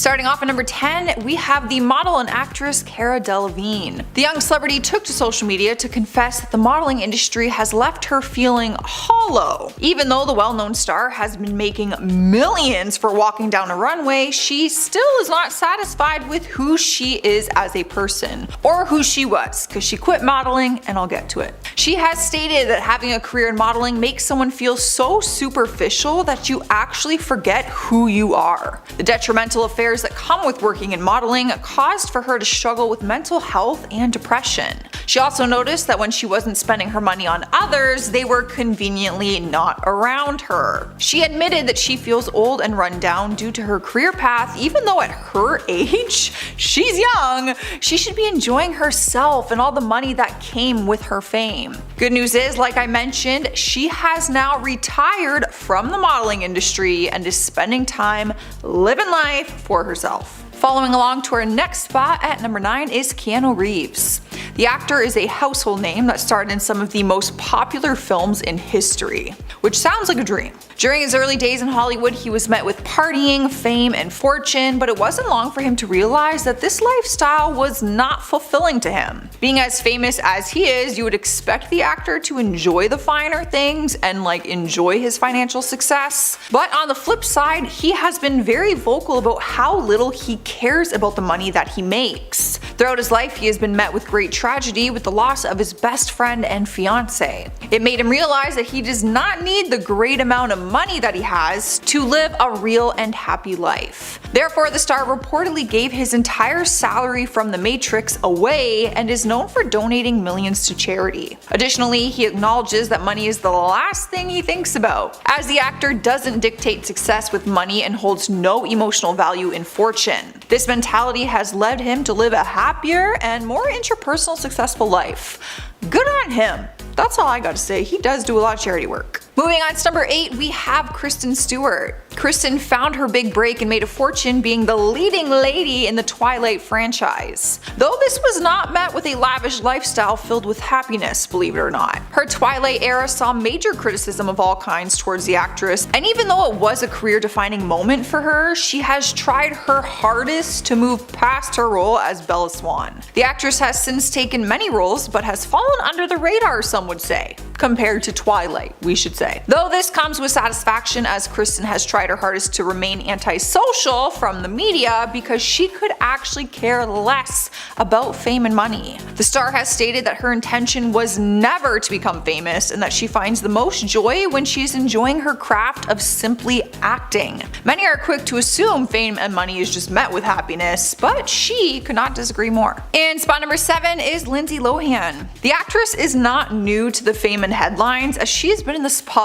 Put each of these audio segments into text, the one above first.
Starting off at number 10, we have the model and actress Cara Delevingne. The young celebrity took to social media to confess that the modeling industry has left her feeling hollow. Even though the well-known star has been making millions for walking down a runway, she still is not satisfied with who she is as a person, or who she was, because she quit modeling, and I'll get to it. She has stated that having a career in modeling makes someone feel so superficial that you actually forget who you are. The detrimental affairs that come with working in modeling caused for her to struggle with mental health and depression. She also noticed that when she wasn't spending her money on others, they were conveniently not around her. She admitted that she feels old and run down due to her career path, even though at her age, she's young, she should be enjoying herself and all the money that came with her fame. Good news is, like I mentioned, she has now retired from the modeling industry and is spending time living life for herself. Following along to our next spot at number 9 is Keanu Reeves. The actor is a household name that starred in some of the most popular films in history, which sounds like a dream. During his early days in Hollywood, he was met with partying, fame, and fortune, but it wasn't long for him to realize that this lifestyle was not fulfilling to him. Being as famous as he is, you would expect the actor to enjoy the finer things and enjoy his financial success. But on the flip side, he has been very vocal about how little he cares about the money that he makes. Throughout his life, he has been met with great tragedy with the loss of his best friend and fiance. It made him realize that he does not need the great amount of money that he has to live a real and happy life. Therefore, the star reportedly gave his entire salary from The Matrix away and is known for donating millions to charity. Additionally, he acknowledges that money is the last thing he thinks about, as the actor doesn't dictate success with money and holds no emotional value in fortune. This mentality has led him to live a happier and more interpersonal successful life. Good on him. That's all I gotta say. He does do a lot of charity work. Moving on to number 8, we have Kristen Stewart. Kristen found her big break and made a fortune being the leading lady in the Twilight franchise. Though this was not met with a lavish lifestyle filled with happiness, believe it or not. Her Twilight era saw major criticism of all kinds towards the actress, and even though it was a career-defining moment for her, she has tried her hardest to move past her role as Bella Swan. The actress has since taken many roles, but has fallen under the radar, some would say, compared to Twilight, we should say. Though this comes with satisfaction, as Kristen has tried her hardest to remain antisocial from the media because she could actually care less about fame and money. The star has stated that her intention was never to become famous and that she finds the most joy when she's enjoying her craft of simply acting. Many are quick to assume fame and money is just met with happiness, but she could not disagree more. And spot number 7 is Lindsay Lohan. The actress is not new to the fame and headlines, as she has been in the spotlight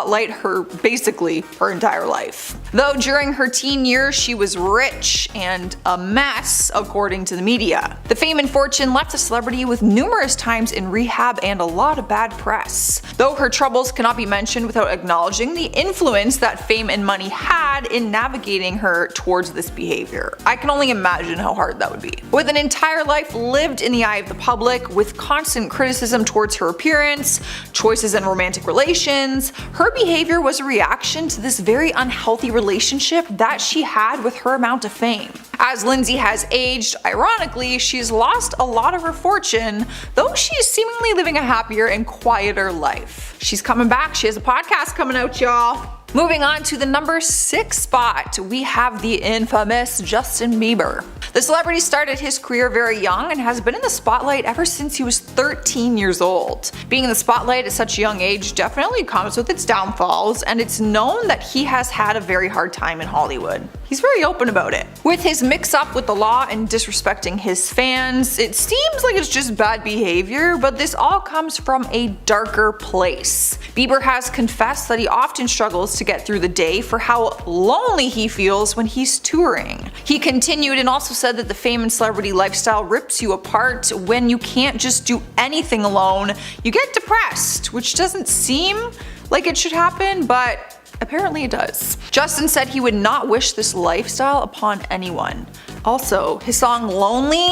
basically her entire life. Though during her teen years she was rich and a mess according to the media. The fame and fortune left the celebrity with numerous times in rehab and a lot of bad press. Though her troubles cannot be mentioned without acknowledging the influence that fame and money had in navigating her towards this behavior. I can only imagine how hard that would be. With an entire life lived in the eye of the public, with constant criticism towards her appearance, choices in romantic relations, her behavior was a reaction to this very unhealthy relationship that she had with her amount of fame. As Lindsay has aged, ironically, she's lost a lot of her fortune, though she's seemingly living a happier and quieter life. She's coming back. She has a podcast coming out, y'all. Moving on to the number 6 spot, we have the infamous Justin Bieber. The celebrity started his career very young and has been in the spotlight ever since he was 13 years old. Being in the spotlight at such a young age definitely comes with its downfalls, and it's known that he has had a very hard time in Hollywood. He's very open about it. With his mix-up with the law and disrespecting his fans, it seems like it's just bad behavior, but this all comes from a darker place. Bieber has confessed that he often struggles to get through the day for how lonely he feels when he's touring. He continued and also said that the fame and celebrity lifestyle rips you apart. When you can't just do anything alone, you get depressed, which doesn't seem like it should happen, but apparently it does. Justin said he would not wish this lifestyle upon anyone. Also, his song Lonely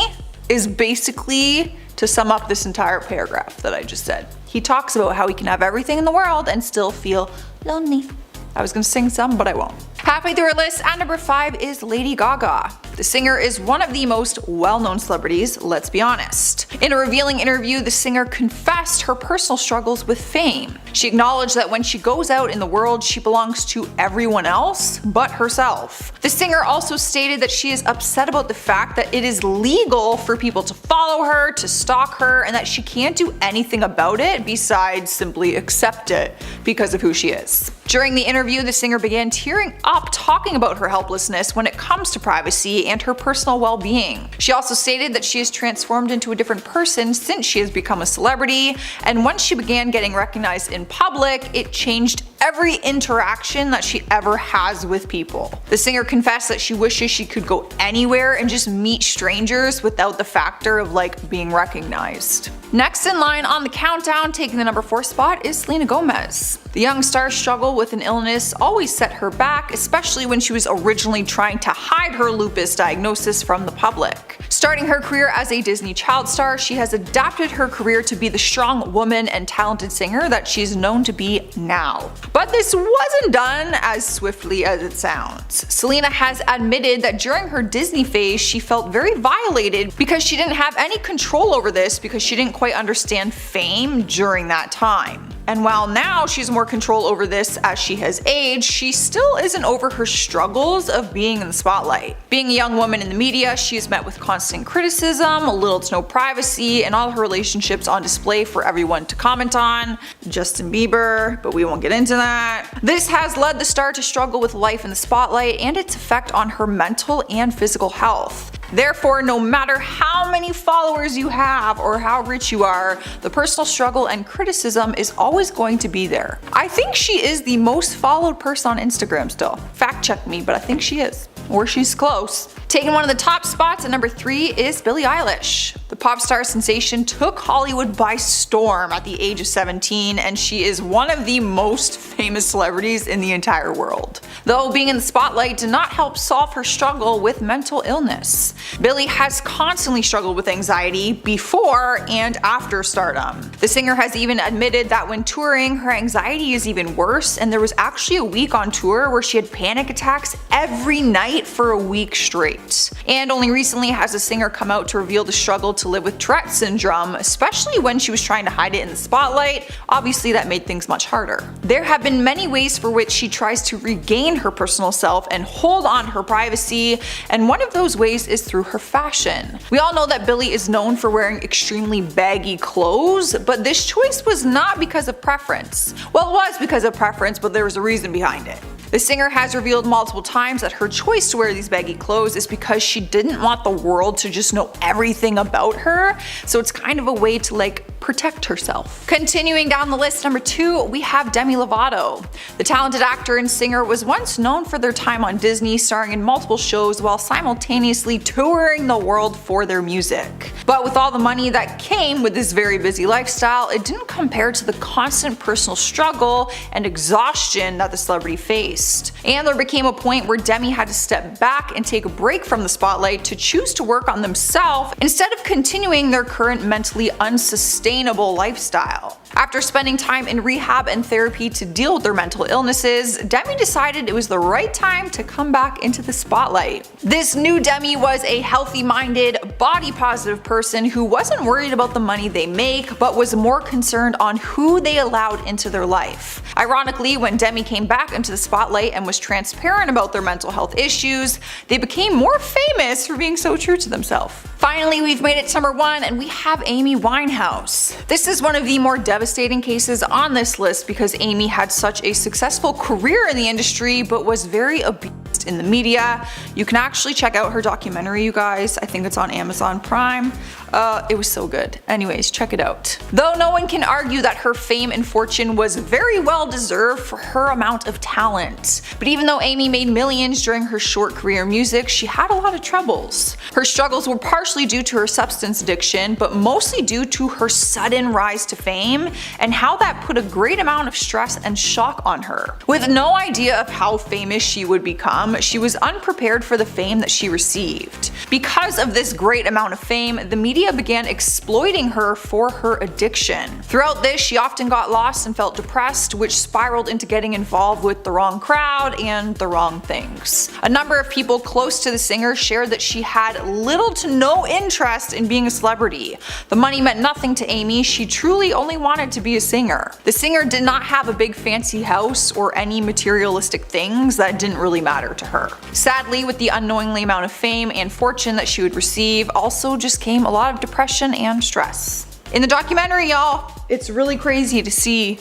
is basically to sum up this entire paragraph that I just said. He talks about how he can have everything in the world and still feel lonely. I was gonna sing some, but I won't. Halfway through our list, at number 5 is Lady Gaga. The singer is one of the most well-known celebrities, let's be honest. In a revealing interview, the singer confessed her personal struggles with fame. She acknowledged that when she goes out in the world, she belongs to everyone else but herself. The singer also stated that she is upset about the fact that it is legal for people to follow her, to stalk her, and that she can't do anything about it besides simply accept it because of who she is. During the interview, the singer began tearing up talking about her helplessness when it comes to privacy and her personal well-being. She also stated that she has transformed into a different person since she has become a celebrity, and once she began getting recognized in public, it changed every interaction that she ever has with people. The singer confessed that she wishes she could go anywhere and just meet strangers without the factor of being recognized. Next in line on the countdown, taking the number 4 spot, is Selena Gomez. The young star's struggle with an illness always set her back, especially when she was originally trying to hide her lupus diagnosis from the public. Starting her career as a Disney child star, she has adapted her career to be the strong woman and talented singer that she's known to be now. But this wasn't done as swiftly as it sounds. Selena has admitted that during her Disney phase, she felt very violated because she didn't have any control over this because she didn't quite understand fame during that time. And while now she's more control over this as she has aged, she still isn't over her struggles of being in the spotlight. Being a young woman in the media, she is met with constant criticism, little to no privacy, and all her relationships on display for everyone to comment on. Justin Bieber, but we won't get into that. This has led the star to struggle with life in the spotlight and its effect on her mental and physical health. Therefore, no matter how many followers you have or how rich you are, the personal struggle and criticism is always going to be there. I think she is the most followed person on Instagram still. Fact check me, but I think she is. Or she's close. Taking one of the top spots at number 3 is Billie Eilish. The pop star sensation took Hollywood by storm at the age of 17, and she is one of the most famous celebrities in the entire world. Though being in the spotlight did not help solve her struggle with mental illness. Billie has constantly struggled with anxiety before and after stardom. The singer has even admitted that when touring, her anxiety is even worse, and there was actually a week on tour where she had panic attacks every night for a week straight. And only recently has the singer come out to reveal the struggle to live with Tourette syndrome, especially when she was trying to hide it in the spotlight. Obviously that made things much harder. There have been many ways for which she tries to regain her personal self and hold on her privacy, and one of those ways is through her fashion. We all know that Billie is known for wearing extremely baggy clothes, but this choice was not because of preference. Well, it was because of preference, but there was a reason behind it. The singer has revealed multiple times that her choice to wear these baggy clothes is because she didn't want the world to just know everything about her, so it's kind of a way to protect herself. Continuing down the list, number 2, we have Demi Lovato. The talented actor and singer was once known for their time on Disney, starring in multiple shows while simultaneously touring the world for their music. But with all the money that came with this very busy lifestyle, it didn't compare to the constant personal struggle and exhaustion that the celebrity faced. And there became a point where Demi had to step back and take a break from the spotlight to choose to work on themselves instead of continuing their current mentally unsustainable lifestyle. After spending time in rehab and therapy to deal with their mental illnesses, Demi decided it was the right time to come back into the spotlight. This new Demi was a healthy-minded, body-positive person who wasn't worried about the money they make, but was more concerned on who they allowed into their life. Ironically, when Demi came back into the spotlight and was transparent about their mental health issues, they became more famous for being so true to themselves. Finally, we've made it to number 1, and we have Amy Winehouse. This is one of the more devastating cases on this list because Amy had such a successful career in the industry but was very abused in the media. You can actually check out her documentary, you guys. I think it's on Amazon Prime. It was so good. Anyways, check it out. Though no one can argue that her fame and fortune was very well deserved for her amount of talent. But even though Amy made millions during her short career in music, she had a lot of troubles. Her struggles were partially due to her substance addiction, but mostly due to her sudden rise to fame and how that put a great amount of stress and shock on her. With no idea of how famous she would become, she was unprepared for the fame that she received. Because of this great amount of fame, the media began exploiting her for her addiction. Throughout this, she often got lost and felt depressed, which spiraled into getting involved with the wrong crowd and the wrong things. A number of people close to the singer shared that she had little to no interest in being a celebrity. The money meant nothing to Amy, she truly only wanted to be a singer. The singer did not have a big fancy house or any materialistic things that didn't really matter to her. Sadly, with the unknowingly amount of fame and fortune that she would receive, also just came a lot of depression and stress. In the documentary, y'all, it's really crazy to see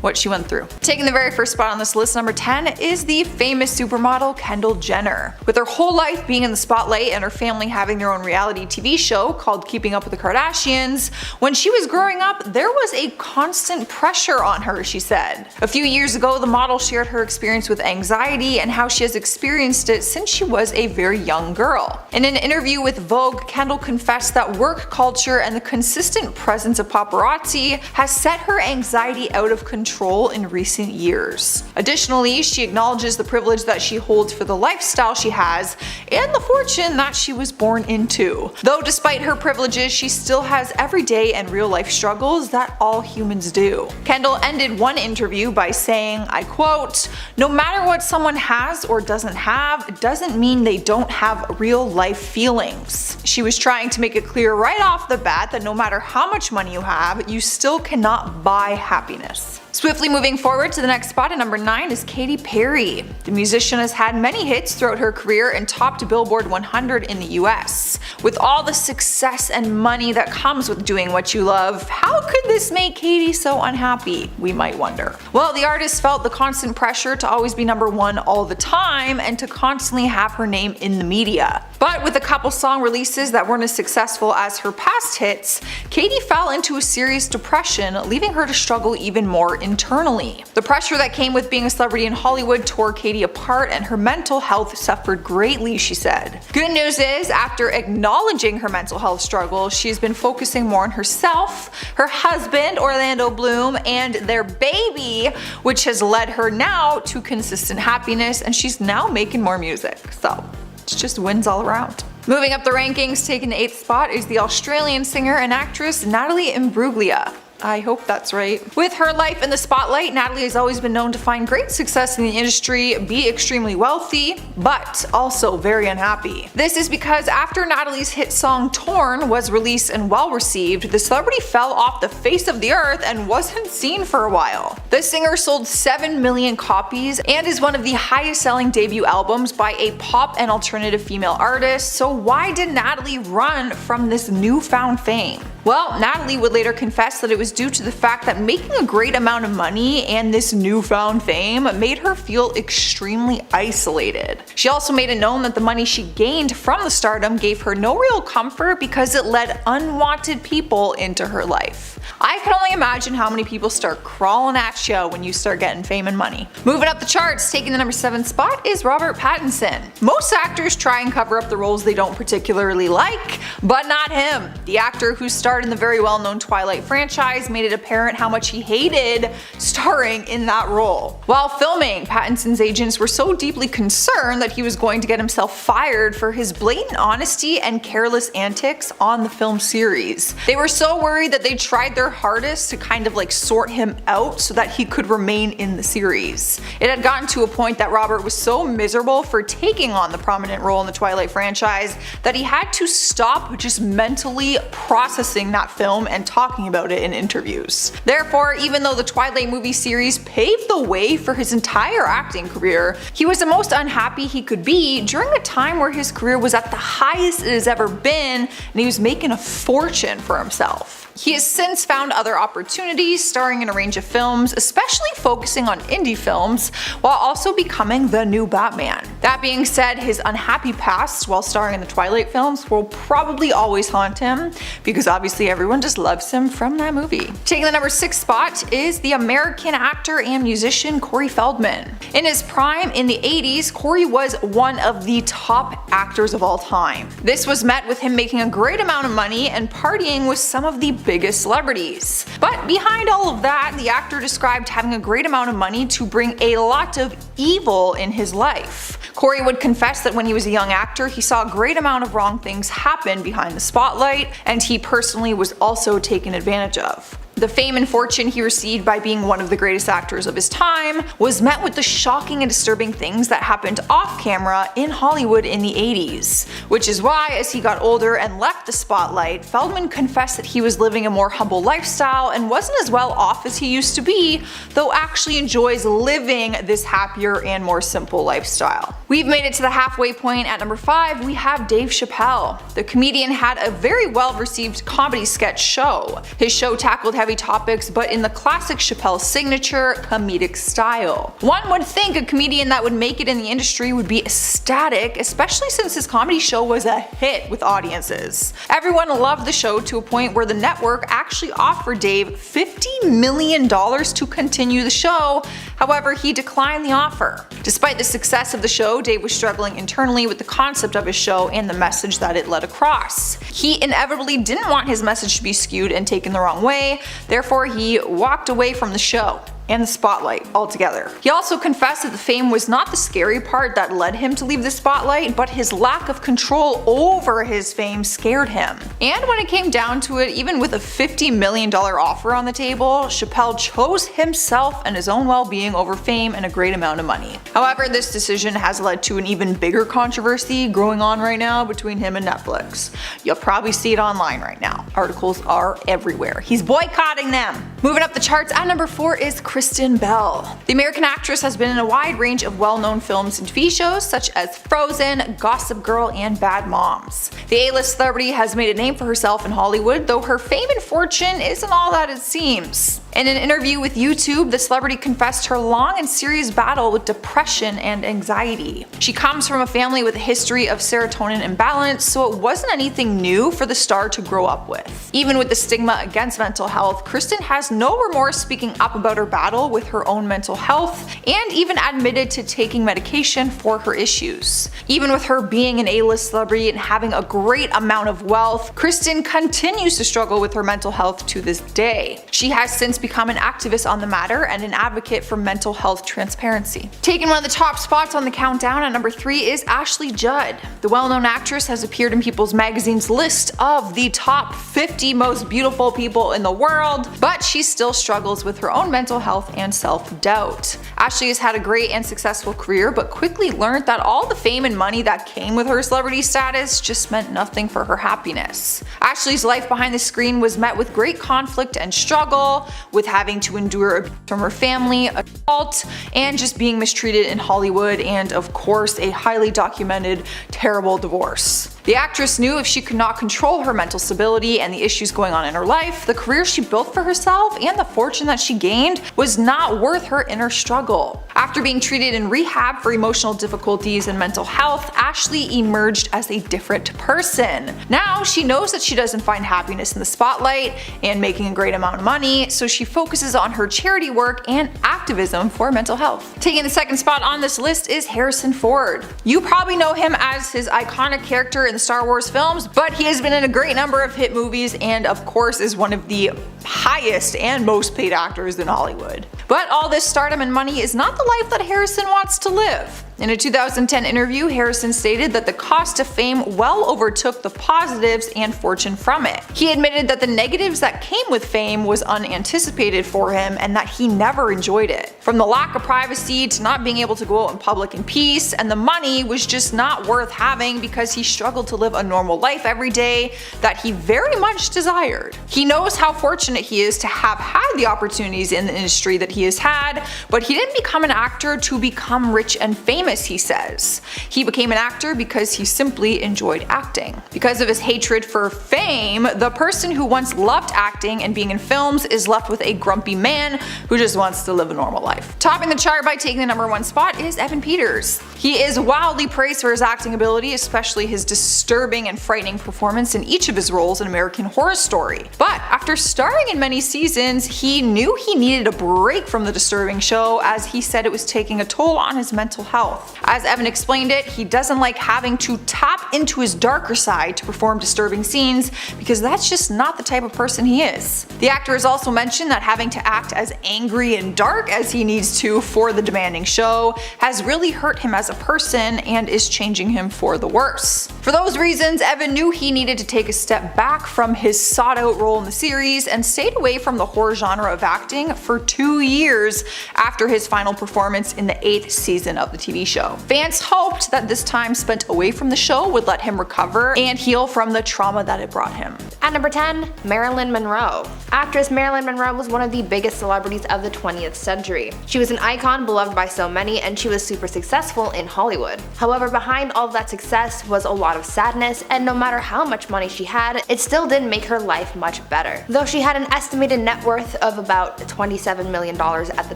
what she went through. Taking the very first spot on this list, number 10, is the famous supermodel Kendall Jenner. With her whole life being in the spotlight and her family having their own reality TV show called Keeping Up with the Kardashians, when she was growing up, there was a constant pressure on her, she said. A few years ago, the model shared her experience with anxiety and how she has experienced it since she was a very young girl. In an interview with Vogue, Kendall confessed that work culture and the consistent presence of paparazzi has set her anxiety out of control in recent years. Additionally, she acknowledges the privilege that she holds for the lifestyle she has and the fortune that she was born into. Though despite her privileges, she still has everyday and real life struggles that all humans do. Kendall ended one interview by saying, I quote, "No matter what someone has or doesn't have, it doesn't mean they don't have real life feelings." She was trying to make it clear right off the bat that no matter how much money you have, you still cannot buy happiness. Swiftly moving forward to the next spot at number 9 is Katy Perry. The musician has had many hits throughout her career and topped Billboard 100 in the US. With all the success and money that comes with doing what you love, how could this make Katy so unhappy, we might wonder. Well, the artist felt the constant pressure to always be number 1 all the time and to constantly have her name in the media. But with a couple song releases that weren't as successful as her past hits, Katy fell into a serious depression, leaving her to struggle even more internally. The pressure that came with being a celebrity in Hollywood tore Katy apart and her mental health suffered greatly, she said. Good news is, after acknowledging her mental health struggle, she's been focusing more on herself, her husband Orlando Bloom, and their baby, which has led her now to consistent happiness, and she's now making more music. So it's just wins all around. Moving up the rankings, taking the 8th spot is the Australian singer and actress Natalie Imbruglia. I hope that's right. With her life in the spotlight, Natalie has always been known to find great success in the industry, be extremely wealthy, but also very unhappy. This is because after Natalie's hit song Torn was released and well received, the celebrity fell off the face of the earth and wasn't seen for a while. The singer sold 7 million copies and is one of the highest selling debut albums by a pop and alternative female artist, so why did Natalie run from this newfound fame? Well, Natalie would later confess that it was due to the fact that making a great amount of money and this newfound fame made her feel extremely isolated. She also made it known that the money she gained from the stardom gave her no real comfort because it led unwanted people into her life. I can only imagine how many people start crawling at you when you start getting fame and money. Moving up the charts, taking the number 7 spot is Robert Pattinson. Most actors try and cover up the roles they don't particularly like, but not him. The actor who starred in the very well-known Twilight franchise made it apparent how much he hated starring in that role. While filming, Pattinson's agents were so deeply concerned that he was going to get himself fired for his blatant honesty and careless antics on the film series. They were so worried that they tried their hardest to kind of like sort him out so that he could remain in the series. It had gotten to a point that Robert was so miserable for taking on the prominent role in the Twilight franchise that he had to stop just mentally processing that film and talking about it in interviews. Therefore, even though the Twilight movie series paved the way for his entire acting career, he was the most unhappy he could be during a time where his career was at the highest it has ever been and he was making a fortune for himself. He has since found other opportunities, starring in a range of films, especially focusing on indie films, while also becoming the new Batman. That being said, his unhappy past while starring in the Twilight films will probably always haunt him, because obviously everyone just loves him from that movie. Taking the number 6 spot is the American actor and musician Corey Feldman. In his prime in the 80s, Corey was one of the top actors of all time. This was met with him making a great amount of money and partying with some of the biggest celebrities. But behind all of that, the actor described having a great amount of money to bring a lot of evil in his life. Corey would confess that when he was a young actor, he saw a great amount of wrong things happen behind the spotlight, and he personally was also taken advantage of. The fame and fortune he received by being one of the greatest actors of his time was met with the shocking and disturbing things that happened off camera in Hollywood in the 80s. Which is why, as he got older and left the spotlight, Feldman confessed that he was living a more humble lifestyle and wasn't as well off as he used to be, though actually enjoys living this happier and more simple lifestyle. We've made it to the halfway point. At number 5, we have Dave Chappelle. The comedian had a very well received comedy sketch show. His show tackled heavy topics, but in the classic Chappelle signature comedic style. One would think a comedian that would make it in the industry would be ecstatic, especially since his comedy show was a hit with audiences. Everyone loved the show to a point where the network actually offered Dave $50 million to continue the show. However, he declined the offer. Despite the success of the show, Dave was struggling internally with the concept of his show and the message that it led across. He inevitably didn't want his message to be skewed and taken the wrong way. Therefore, he walked away from the show and the spotlight altogether. He also confessed that the fame was not the scary part that led him to leave the spotlight, but his lack of control over his fame scared him. And when it came down to it, even with a $50 million offer on the table, Chappelle chose himself and his own well-being over fame and a great amount of money. However, this decision has led to an even bigger controversy growing on right now between him and Netflix. You'll probably see it online right now. Articles are everywhere. He's boycotting them. Moving up the charts at number 4 is Kristen Bell. The American actress has been in a wide range of well-known films and TV shows such as Frozen, Gossip Girl, and Bad Moms. The A-list celebrity has made a name for herself in Hollywood, though her fame and fortune isn't all that it seems. In an interview with YouTube, the celebrity confessed her long and serious battle with depression and anxiety. She comes from a family with a history of serotonin imbalance, so it wasn't anything new for the star to grow up with. Even with the stigma against mental health, Kristen has no remorse speaking up about her battle with her own mental health, and even admitted to taking medication for her issues. Even with her being an A-list celebrity and having a great amount of wealth, Kristen continues to struggle with her mental health to this day. She has since become an activist on the matter and an advocate for mental health transparency. Taking one of the top spots on the countdown at number 3 is Ashley Judd. The well-known actress has appeared in People's Magazine's list of the top 50 most beautiful people in the world, but she still struggles with her own mental health and self-doubt. Ashley has had a great and successful career, but quickly learned that all the fame and money that came with her celebrity status just meant nothing for her happiness. Ashley's life behind the screen was met with great conflict and struggle, with having to endure abuse from her family, assault, and just being mistreated in Hollywood, and of course a highly documented terrible divorce. The actress knew if she could not control her mental stability and the issues going on in her life, the career she built for herself and the fortune that she gained was not worth her inner struggle. After being treated in rehab for emotional difficulties and mental health, Ashley emerged as a different person. Now she knows that she doesn't find happiness in the spotlight and making a great amount of money, so she focuses on her charity work and activism for mental health. Taking the second spot on this list is Harrison Ford. You probably know him as his iconic character in the Star Wars films, but he has been in a great number of hit movies and of course is one of the highest and most paid actors in Hollywood. But all this stardom and money is not the life that Harrison wants to live. In a 2010 interview, Harrison stated that the cost of fame well overtook the positives and fortune from it. He admitted that the negatives that came with fame was unanticipated for him and that he never enjoyed it. From the lack of privacy to not being able to go out in public in peace, and the money was just not worth having because he struggled to live a normal life every day that he very much desired. He knows how fortunate he is to have had the opportunities in the industry that he has had, but he didn't become an actor to become rich and famous, he says. He became an actor because he simply enjoyed acting. Because of his hatred for fame, the person who once loved acting and being in films is left with a grumpy man who just wants to live a normal life. Topping the chart by taking the number 1 spot is Evan Peters. He is wildly praised for his acting ability, especially his disturbing and frightening performance in each of his roles in American Horror Story. But after starring in many seasons, he knew he needed a break from the disturbing show, as he said it was taking a toll on his mental health. As Evan explained it, he doesn't like having to tap into his darker side to perform disturbing scenes because that's just not the type of person he is. The actor has also mentioned that having to act as angry and dark as he needs to for the demanding show has really hurt him as a person and is changing him for the worse. For those reasons, Evan knew he needed to take a step back from his sought-out role in the series and stayed away from the horror genre of acting for 2 years after his final performance in the 8th season of the TV show. Fans hoped that this time spent away from the show would let him recover and heal from the trauma that it brought him. At number 10, Marilyn Monroe. Actress Marilyn Monroe was one of the biggest celebrities of the 20th century. She was an icon beloved by so many, and she was super successful in Hollywood. However, behind all of that success was a lot of sadness, and no matter how much money she had, it still didn't make her life much better. Though she had an estimated net worth of about $27 million at the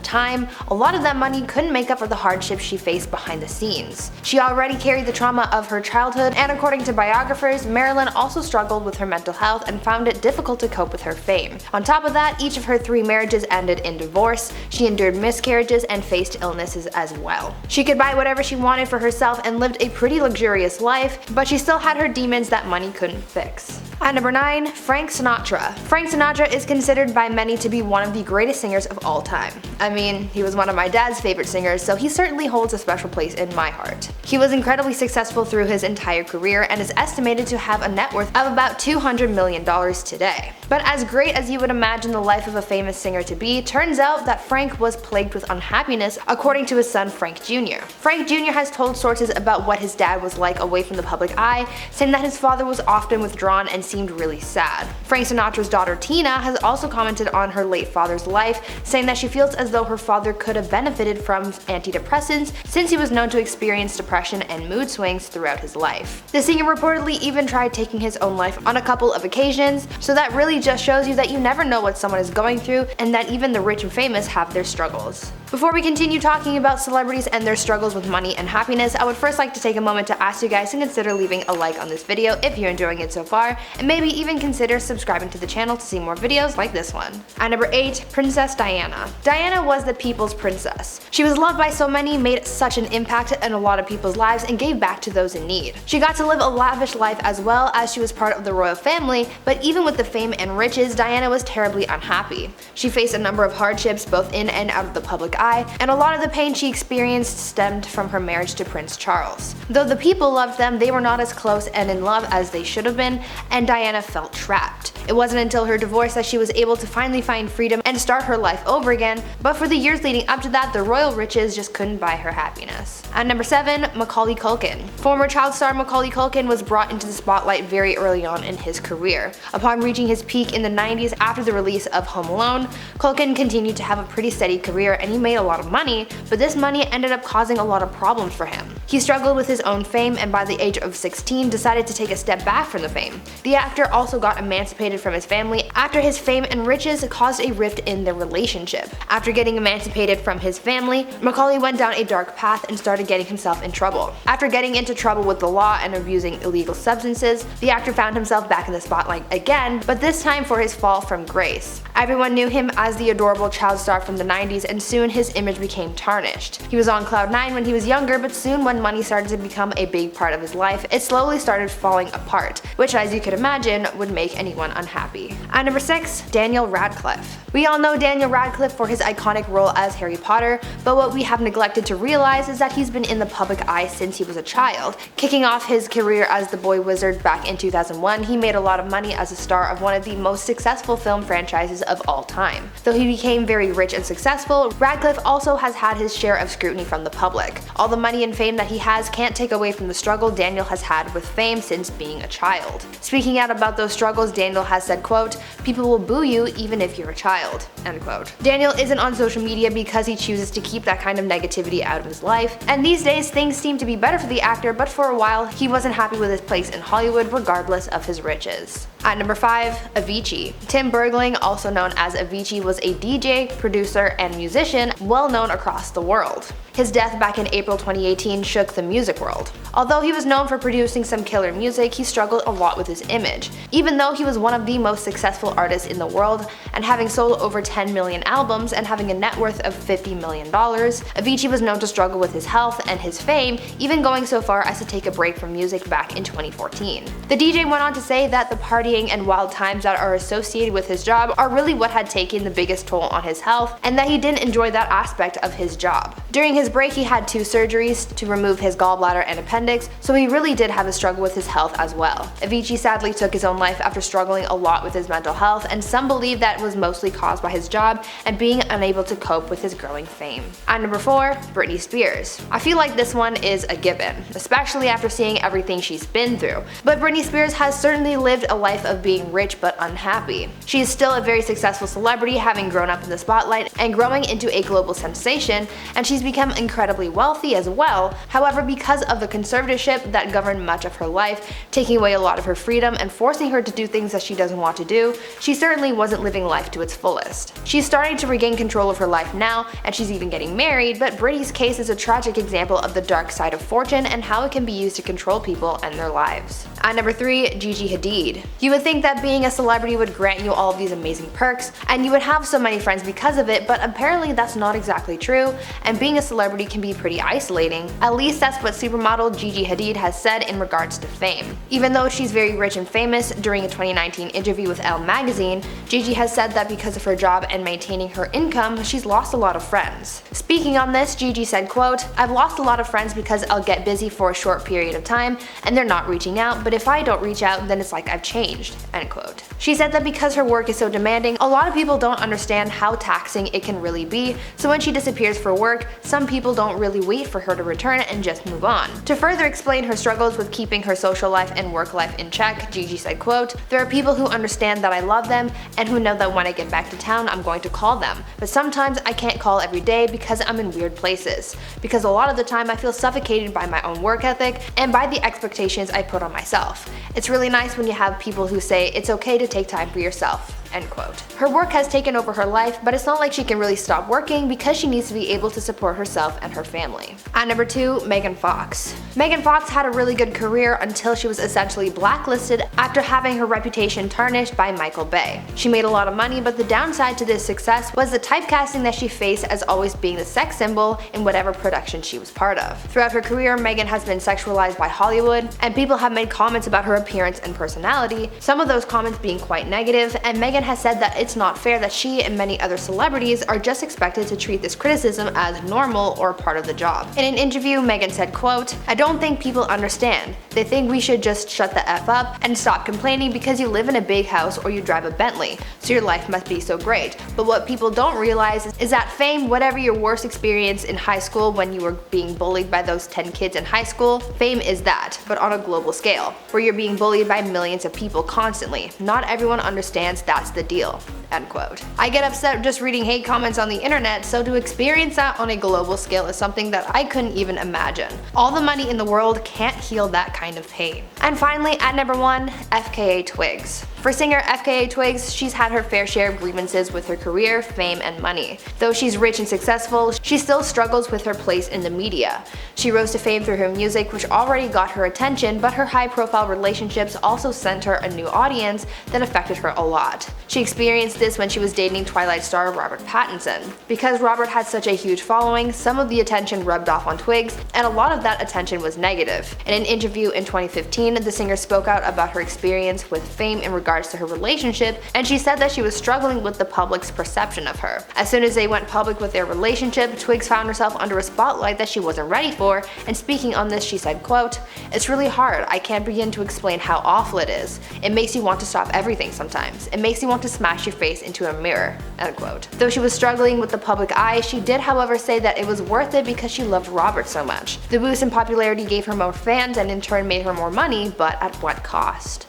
time, a lot of that money couldn't make up for the hardships she faced behind the scenes. She already carried the trauma of her childhood, and according to biographers, Marilyn also struggled with her mental health and found it difficult to cope with her fame. On top of that, each of her 3 marriages ended in divorce, she endured miscarriages and faced illnesses as well. She could buy whatever she wanted for herself and lived a pretty luxurious life, but she still had her demons that money couldn't fix. At number 9, Frank Sinatra. Frank Sinatra is considered by many to be one of the greatest singers of all time. I mean, he was one of my dad's favorite singers, so he certainly holds a special place in my heart. He was incredibly successful through his entire career and is estimated to have a net worth of about $200 million today. But as great as you would imagine the life of a famous singer to be, turns out that Frank was plagued with unhappiness, according to his son Frank Jr. Frank Jr. has told sources about what his dad was like away from the public eye, saying that his father was often withdrawn and seemed really sad. Frank Sinatra's daughter Tina has also commented on her late father's life, saying that she feels as though her father could have benefited from antidepressants since he was known to experience depression and mood swings throughout his life. The singer reportedly even tried taking his own life on a couple of occasions, so that really just shows you that you never know what someone is going through and that even the rich and famous have their struggles. Before we continue talking about celebrities and their struggles with money and happiness, I would first like to take a moment to ask you guys to consider leaving a like on this video if you're enjoying it so far, and maybe even consider subscribing to the channel to see more videos like this one. At number 8, Princess Diana. Diana was the people's princess. She was loved by so many, made such an impact in a lot of people's lives, and gave back to those in need. She got to live a lavish life as well, as she was part of the royal family, but even with the fame and riches, Diana was terribly unhappy. She faced a number of hardships both in and out of the public eye, and a lot of the pain she experienced stemmed from her marriage to Prince Charles. Though the people loved them, they were not as close and in love as they should have been, and Diana felt trapped. It wasn't until her divorce that she was able to finally find freedom and start her life over again, but for the years leading up to that, the royal riches just couldn't buy her happiness. At number 7, Macaulay Culkin. Former child star Macaulay Culkin was brought into the spotlight very early on in his career. Upon reaching his peak in the 90s after the release of Home Alone, Culkin continued to have a pretty steady career and he made a lot of money, but this money ended up causing a lot of problems for him. He struggled with his own fame and by the age of 16 decided to take a step back from the fame. The actor also got emancipated from his family after his fame and riches caused a rift in their relationship. After getting emancipated from his family, Macaulay went down a dark path and started getting himself in trouble. After getting into trouble with the law and abusing illegal substances, the actor found himself back in the spotlight again, but this time for his fall from grace. Everyone knew him as the adorable child star from the 90s, and soon his image became tarnished. He was on cloud 9 when he was younger, but soon when money started to become a big part of his life, it slowly started falling apart, which as you could imagine would make anyone unhappy. At number 6, Daniel Radcliffe. We all know Daniel Radcliffe for his iconic role as Harry Potter, but what we have neglected to realize is that he's been in the public eye since he was a child. Kicking off his career as the boy wizard back in 2001, he made a lot of money as a star of one of the most successful film franchises of all time. Though he became very rich and successful, Radcliffe also has had his share of scrutiny from the public. All the money and fame that he has can't take away from the struggle Daniel has had with fame since being a child. Speaking out about those struggles, Daniel has said, quote, "People will boo you even if you're a child," end quote. Daniel isn't on social media because he chooses to keep that kind of negativity out of his life, and these days things seem to be better for the actor, but for a while he wasn't happy with his place in Hollywood regardless of his riches. At number 5, Avicii. Tim Bergling, also known as Avicii, was a DJ, producer, and musician well known across the world. His death back in April 2018 shook the music world. Although he was known for producing some killer music, he struggled a lot with his image. Even though he was one of the most successful artists in the world, and having sold over 10 million albums and having a net worth of $50 million, Avicii was known to struggle with his health and his fame, even going so far as to take a break from music back in 2014. The DJ went on to say that the partying and wild times that are associated with his job are really what had taken the biggest toll on his health, and that he didn't enjoy that aspect of his job. During his break, he had 2 surgeries to remove his gallbladder and appendix, so he really did have a struggle with his health as well. Avicii sadly took his own life after struggling a lot with his mental health, and some believe that was mostly caused by his job and being unable to cope with his growing fame. At number 4, Britney Spears. I feel like this one is a given, especially after seeing everything she's been through. But Britney Spears has certainly lived a life of being rich but unhappy. She is still a very successful celebrity, having grown up in the spotlight and growing into a global sensation, and she's become incredibly wealthy as well. However, because of the conservatorship that governed much of her life, taking away a lot of her freedom and forcing her to do things that she doesn't want to do, she certainly wasn't living life to its fullest. She's starting to regain control of her life now, and she's even getting married, but Britney's case is a tragic example of the dark side of fortune and how it can be used to control people and their lives. At number 3, Gigi Hadid. You would think that being a celebrity would grant you all of these amazing perks, and you would have so many friends because of it, but apparently that's not exactly true, and being a celebrity can be pretty isolating. At least that's what supermodel Gigi Hadid has said in regards to fame. Even though she's very rich and famous, during a 2019 interview with Elle magazine, Gigi has said that because of her job and maintaining her income, she's lost a lot of friends. Speaking on this, Gigi said, quote, "I've lost a lot of friends because I'll get busy for a short period of time and they're not reaching out, but if I don't reach out, then it's like I've changed," end quote. She said that because her work is so demanding, a lot of people don't understand how taxing it can really be, so when she disappears for work, some people don't really wait for her to return and just move on. To further explain her struggles with keeping her social life and work life in check, Gigi said, quote, "There are people who understand that I love them and who know that when I get back to town I'm going to call them, but sometimes I can't call every day because I'm in weird places, because a lot of the time I feel suffocated by my own work ethic and by the expectations I put on myself. It's really nice when you have people who say it's okay to take time for yourself," end quote. Her work has taken over her life, but it's not like she can really stop working because she needs to be able to support herself and her family. At number 2, Megan Fox. Megan Fox had a really good career until she was essentially blacklisted after having her reputation tarnished by Michael Bay. She made a lot of money, but the downside to this success was the typecasting that she faced as always being the sex symbol in whatever production she was part of. Throughout her career, Megan has been sexualized by Hollywood, and people have made comments about her appearance and personality, some of those comments being quite negative, and Megan has said that it's not fair that she and many other celebrities are just expected to treat this criticism as normal or part of the job. In an interview, Megan said, quote, "I don't think people understand. They think we should just shut the F up and stop complaining because you live in a big house or you drive a Bentley, so your life must be so great. But what people don't realize is that fame, whatever your worst experience in high school when you were being bullied by those 10 kids in high school, fame is that, but on a global scale, where you're being bullied by millions of people constantly. Not everyone understands that's the deal," end quote. I get upset just reading hate comments on the internet, so to experience that on a global scale is something that I couldn't even imagine. All the money in the world can't heal that kind of pain. And finally, at number 1, FKA Twigs. For singer FKA Twigs, she's had her fair share of grievances with her career, fame, and money. Though she's rich and successful, she still struggles with her place in the media. She rose to fame through her music, which already got her attention, but her high-profile relationships also sent her a new audience that affected her a lot. She experienced this when she was dating Twilight star Robert Pattinson. Because Robert had such a huge following, some of the attention rubbed off on Twigs, and a lot of that attention was negative. In an interview in 2015, the singer spoke out about her experience with fame in regards to her relationship, and she said that she was struggling with the public's perception of her. As soon as they went public with their relationship, Twigs found herself under a spotlight that she wasn't ready for, and speaking on this she said, quote, "It's really hard. I can't begin to explain how awful it is. It makes you want to stop everything sometimes. It makes you want to smash your face into a mirror," end quote. Though she was struggling with the public eye, she did however say that it was worth it because she loved Robert so much. The boost in popularity gave her more fans and in turn made her more money, but at what cost?